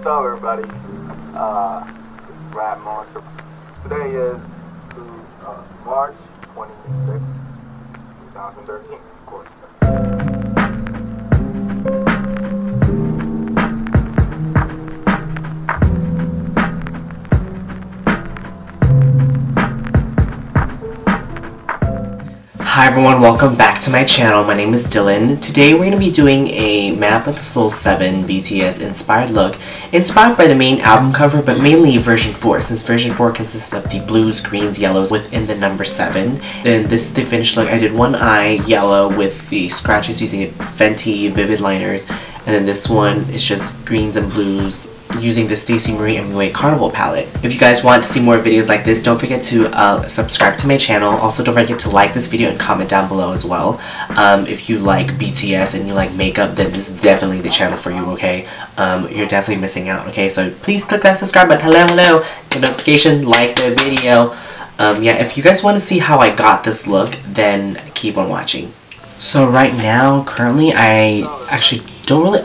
What's up, everybody? Rap Monster. Today is March 26th, 2013, of course. Hi everyone, welcome back to my channel. My name is Dylan. Today we're going to be doing a Map of the Soul 7 BTS inspired look, inspired by the main album cover, but mainly version 4, since version 4 consists of the blues, greens, yellows within the number 7. Then this is the finished look. I did one eye yellow with the scratches using Fenty Vivid liners, and then this one is just greens and blues using the Stacey Marie MUA Carnival palette. If you guys want to see more videos like this, don't forget to subscribe to my channel. Also, don't forget to like this video and comment down below as well. If you like BTS and you like makeup, then this is definitely the channel for you, okay? You're definitely missing out, okay? So please click that subscribe button. Hello, the notification, like the video. Yeah, if you guys want to see how I got this look, then keep on watching. So right now, currently, I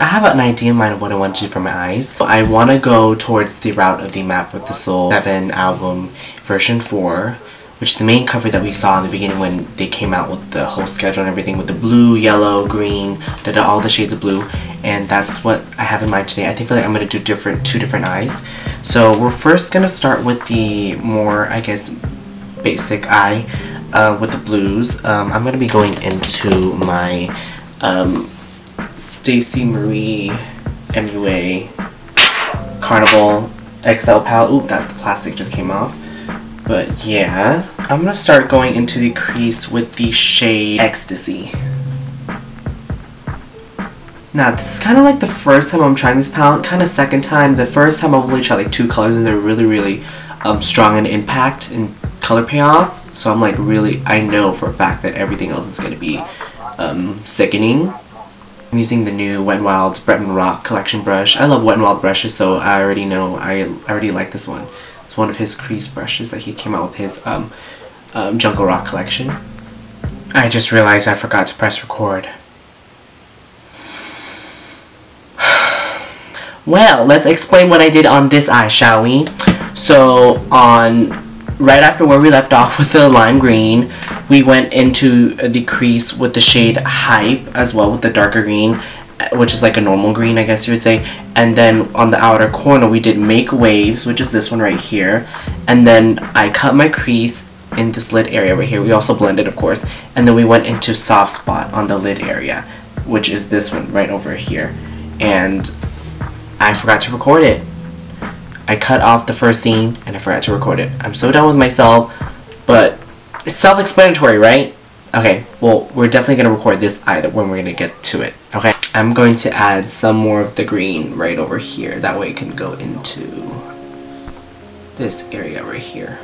have an idea in mind of what I want to do for my eyes. I want to go towards the route of the Map with the Soul 7 album version 4, which is the main cover that we saw in the beginning when they came out with the whole schedule and everything, with the blue, yellow, green, all the shades of blue, and that's what I have in mind today. I feel like I'm going to do two different eyes. So we're first going to start with the more, I guess, basic eye with the blues. I'm going to be going into my Stacey Marie MUA Carnival XL palette. Oop, that plastic just came off. But yeah, I'm gonna start going into the crease with the shade Ecstasy. Now, this is kind of like the first time I'm trying this palette, kind of second time. The first time I've only tried like 2 colors and they're really strong in impact and color payoff. So I'm like I know for a fact that everything else is gonna be sickening. I'm using the new Wet n Wild Bretton Rock collection brush. I love Wet n Wild brushes, so I already know I already like this one. It's one of his crease brushes that he came out with his Jungle Rock collection. I just realized I forgot to press record. Well, let's explain what I did on this eye, shall we? So right after where we left off with the lime green, we went into the crease with the shade Hype as well with the darker green, which is like a normal green, I guess you would say. And then on the outer corner we did Make Waves, which is this one right here. And then I cut my crease in this lid area right here. We also blended, of course. And then we went into Soft Spot on the lid area, which is this one right over here. And I forgot to record it. I cut off the first scene and I forgot to record it. I'm so done with myself, but it's self-explanatory, right? Okay, well, we're definitely going to record this item when we're going to get to it. Okay, I'm going to add some more of the green right over here. That way it can go into this area right here.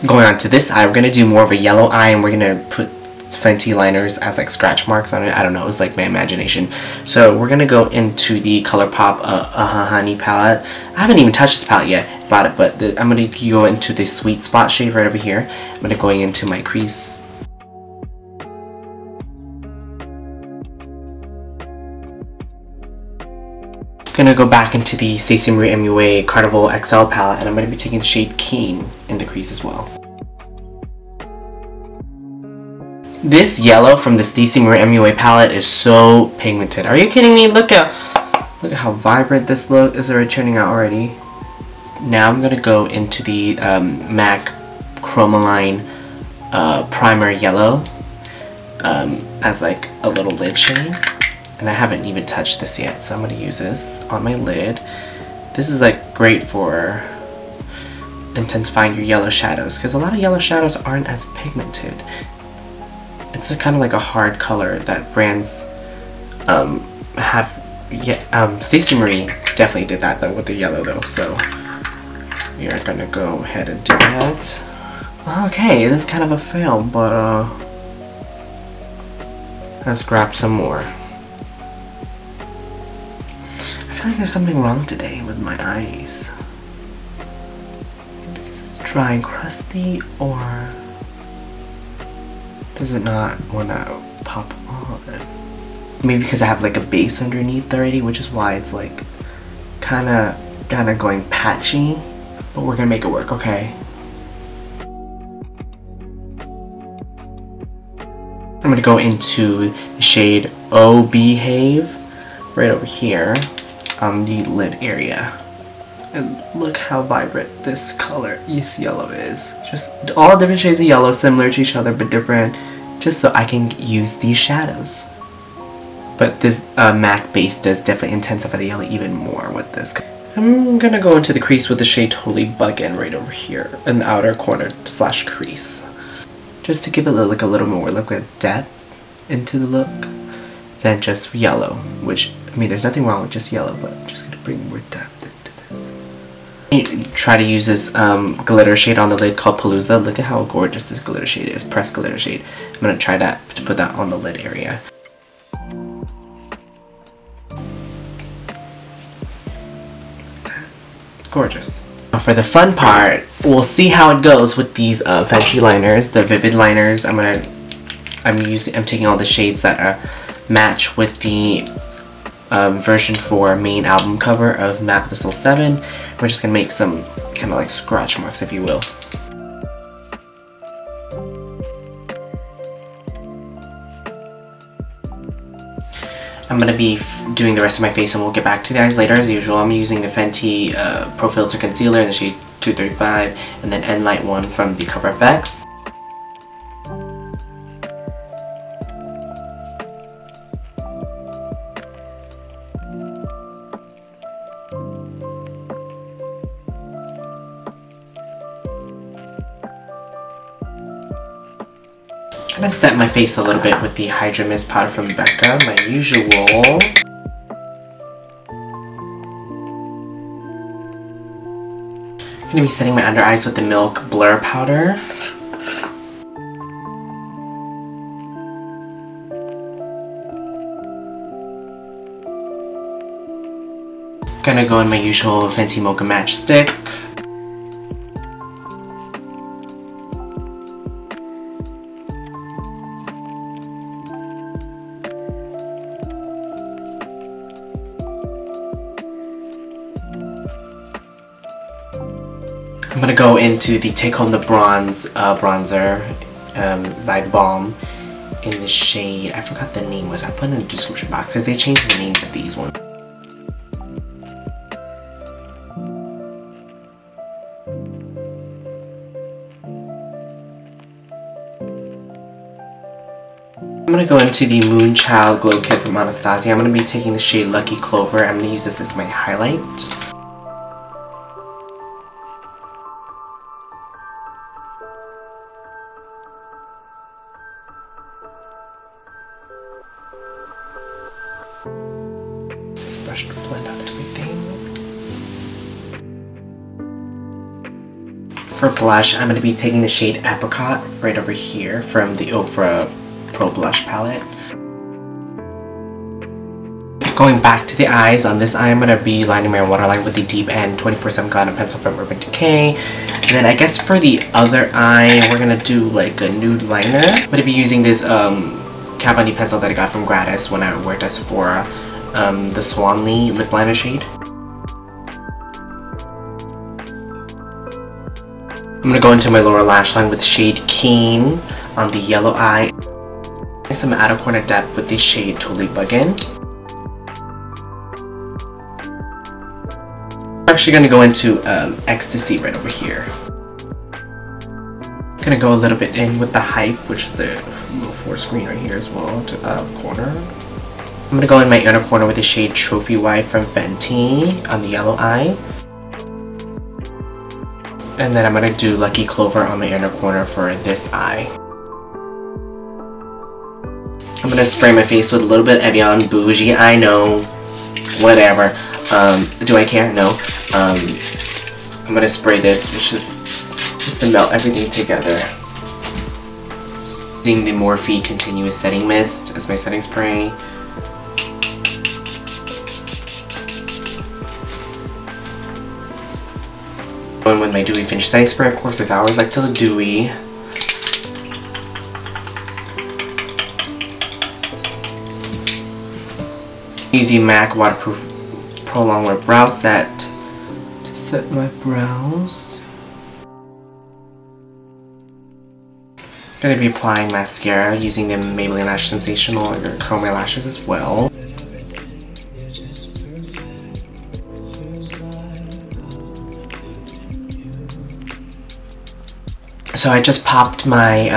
Going on to this eye, we're going to do more of a yellow eye, and we're going to put Fenty liners as like scratch marks on it. I don't know, it was like my imagination. So we're gonna go into the ColourPop Honey palette. I haven't even touched this palette yet, bought it, but I'm gonna go into the Sweet Spot shade right over here. I'm gonna go into my crease. Gonna go back into the Stacey Marie MUA Carnival XL palette, and I'm gonna be taking the shade Keen in the crease as well. This yellow from the Stacey Marie MUA palette is so pigmented. Are you kidding me? Look at how vibrant this look is already turning out already. Now I'm gonna go into the MAC Chromaline Primer Yellow as like a little lid shade. And I haven't even touched this yet, so I'm gonna use this on my lid. This is like great for intensifying your yellow shadows, because a lot of yellow shadows aren't as pigmented. It's kind of like a hard color that brands have. Yeah, Stacey Marie definitely did that though with the yellow though. So we are gonna go ahead and do that. Okay, this is kind of a fail, but let's grab some more. I feel like there's something wrong today with my eyes. Because it's dry and crusty, or does it not want to pop on? Maybe because I have like a base underneath already, which is why it's like kinda going patchy, but we're gonna make it work, okay? I'm gonna go into the shade Oh Behave right over here on the lid area. And look how vibrant this color, this yellow is. Just all different shades of yellow, similar to each other but different, just so I can use these shadows. But this MAC base does definitely intensify the yellow even more with this. I'm gonna go into the crease with the shade Totally Buggin' right over here in the outer corner / crease. Just to give it like a little more look at depth into the look than just yellow, which, I mean, there's nothing wrong with just yellow, but I'm just gonna bring more depth into this. Try to use this glitter shade on the lid called Palooza. Look at how gorgeous this glitter shade is, pressed glitter shade. I'm gonna try that to put that on the lid area. Gorgeous. Now for the fun part, we'll see how it goes with these Fenty liners, the vivid liners. I'm taking all the shades that match with the version 4 main album cover of Map of the Soul 7. We're just gonna make some kind of like scratch marks, if you will. I'm going to be doing the rest of my face and we'll get back to the eyes later as usual. I'm using the Fenty Pro Filt'r Concealer in the shade 235 and then N Light 1 from the Cover FX. I'm gonna set my face a little bit with the Hydra Mist powder from Becca, my usual. I'm gonna be setting my under eyes with the Milk Blur powder. Gonna go in my usual Fenty Mocha Match Stick. I'm gonna go into the Take Home the Bronze bronzer by Balm in the shade, I forgot the name was, I put it in the description box because they changed the names of these ones. I'm gonna go into the Moonchild Glow Kit from Anastasia. I'm gonna be taking the shade Lucky Clover. I'm gonna use this as my highlight. Brush to blend out everything. For blush, I'm going to be taking the shade Apricot right over here from the Ofra Pro Blush palette. Going back to the eyes, on this eye I'm going to be lining my waterline with the Deep End 24/7 Glitter Pencil from Urban Decay. And then I guess for the other eye, we're going to do like a nude liner. I'm going to be using this Kat Von D pencil that I got from Gratis when I worked at Sephora. The Swanlee lip liner shade. I'm gonna go into my lower lash line with the shade Keen on the yellow eye. Some outer corner depth with the shade Totally Buggin'. I'm actually gonna go into Ecstasy right over here. I'm gonna go a little bit in with the Hype, which is the little force green right here as well, to corner. I'm going to go in my inner corner with the shade Trophy Wife from Fenty on the yellow eye. And then I'm going to do Lucky Clover on my inner corner for this eye. I'm going to spray my face with a little bit of Evian Bougie. I know. Whatever. Do I care? No. I'm going to spray this, which is just to melt everything together. Using the Morphe Continuous Setting Mist as my setting spray. Going with my Dewy Finish Setting Spray, of course, as I always like to look dewy. Using MAC Waterproof Pro Longwear Brow Set to set my brows. Going to be applying mascara using the Maybelline Lash Sensational or curl my lashes as well. So I just popped my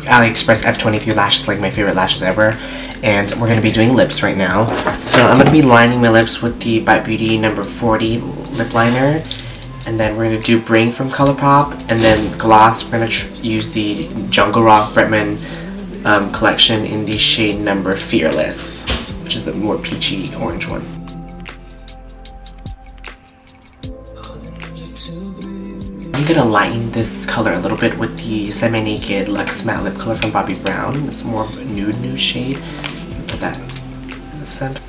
AliExpress F23 lashes, like my favorite lashes ever, and we're going to be doing lips right now. So I'm going to be lining my lips with the Bite Beauty number 40 lip liner, and then we're going to do Brain from ColourPop, and then gloss, we're going to use the Jungle Rock Bretman collection in the shade number Fearless, which is the more peachy orange one. I'm gonna lighten this color a little bit with the Semi-Naked Luxe Matte Lip Color from Bobbi Brown. It's more of a nude shade. Put that in the center.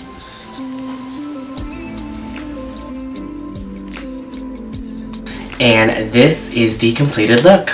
And this is the completed look.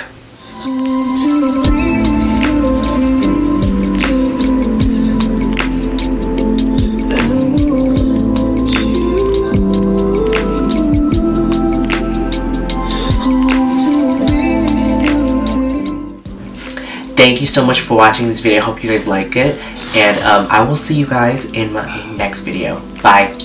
Thank you so much for watching this video. I hope you guys liked it. And I will see you guys in my next video. Bye.